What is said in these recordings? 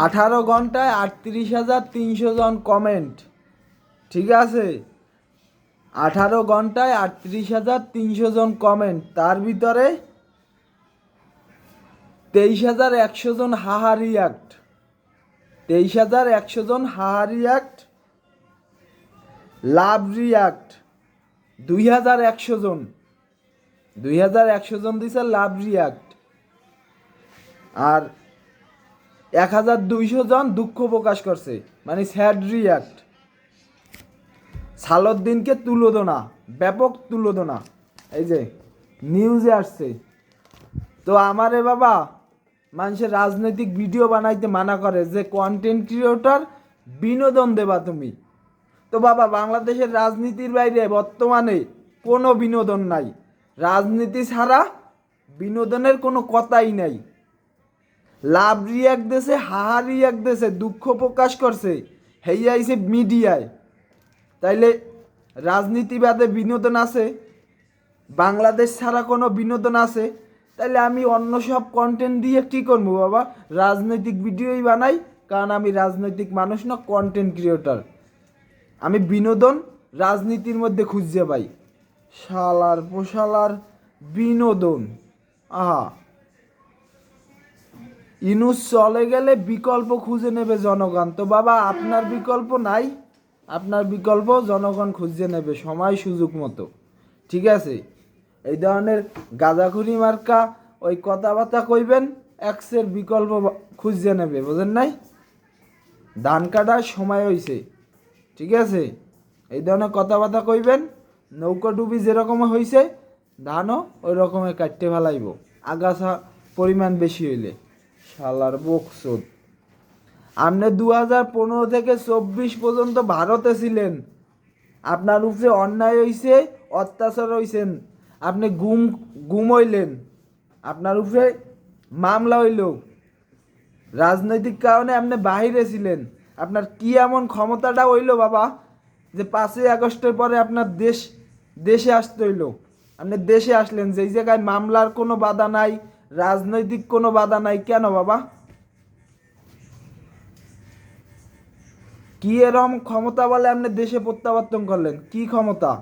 18 ঘন্টায় 38,300 জন কমেন্ট, ঠিক আছে? 18 ঘন্টায় 38,300 জন কমেন্ট, তার ভিতরে 23,100 জন হাহা রিয়াক্ট, 23,100 জন হাহা রিয়াক্ট, লাভ রিয়াক্ট 2,100 জন, 2,100 জন দিছে লাভ রিয়াক্ট, আর 1,200 জন দুঃখ প্রকাশ করছে, মানে স্যাড রিয়াক্ট। সালাউদ্দিনকে তুলোধনা, ব্যাপক তুলোধনা, এই যে নিউজে আসছে। তো আমারে বাবা মানুষের রাজনৈতিক ভিডিও বানাইতে মানা করে যে কন্টেন্ট ক্রিয়েটর বিনোদন দেবা তুমি। তো বাবা বাংলাদেশের রাজনীতির বাইরে বর্তমানে কোনো বিনোদন নাই, রাজনীতি ছাড়া বিনোদনের কোনো কথাই নাই। লাভ রিয়াক্ট দেশে, হাহা রিয়াক্ট দেশে, দুঃখ প্রকাশ করছে, হেই আইছে মিডিয়ায়। তাইলে রাজনীতিবাদে বিনোদন আছে, বাংলাদেশ ছাড়া কোনো বিনোদন আছে? তাইলে আমি অন্য সব কন্টেন্ট দিয়ে কী করবো বাবা? রাজনৈতিক ভিডিওই বানাই, কারণ আমি রাজনৈতিক মানুষ না, কন্টেন্ট ক্রিয়েটর। আমি বিনোদন রাজনীতির মধ্যে খুঁজছে পাই। শালার পোশালার বিনোদন, আহা। ইনুস চলে গেলে বিকল্প খুঁজে নেবে জনগণ। তো বাবা আপনার বিকল্প নাই, আপনার বিকল্প জনগণ খুঁজে নেবে সময় সুযোগ মতো, ঠিক আছে? এই ধরনের গাঁজাখুরি মার্কা ওই কথাবার্তা কইবেন, এক্সের বিকল্প খুঁজে নেবে, বোঝেন নাই? ধান কাটার সময় হয়েছে, ঠিক আছে? এই ধরনের কথাবার্তা কইবেন, নৌকা ডুবি যেরকম হয়েছে ধানও ওই রকমের কাটতে ফেলাইব, আগাছা পরিমাণ বেশি হইলে। শালার বকসুদ, আপনি 2015 থেকে 24 পর্যন্ত ভারতে ছিলেন, আপনার উপরে অন্যায় হইছে, অত্যাচার হইছেন, আপনি গুম হইলেন, আপনার উপরে মামলা হইল, রাজনৈতিক কারণে আপনি বাহিরে ছিলেন। আপনার কি এমন ক্ষমতাটা হইল বাবা যে 5ই আগস্টের পরে আপনার দেশে আসতে হইল? আপনি দেশে আসলেন যেই জায়গায় মামলার কোনো বাধা নাই, রাজনৈতিক কোনো বাধা নাই, কেন বাবা? কি এরকম ক্ষমতা বলে আপনি দেশে প্রত্যাবর্তন করলেন? কি ক্ষমতা?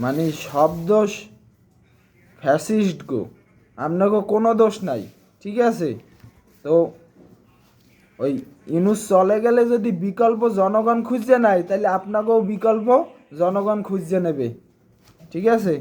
মানে সব দোষ ফ্যাসিস্ট গো, আপনাকে কোনো দোষ নাই, ঠিক আছে? তো ওই ইউনূস চলে গেলে যদি বিকল্প জনগণ খুঁজছে নাই, তাহলে আপনাকেও বিকল্প জনগণ খুঁজছে নেবে, ঠিক আছে?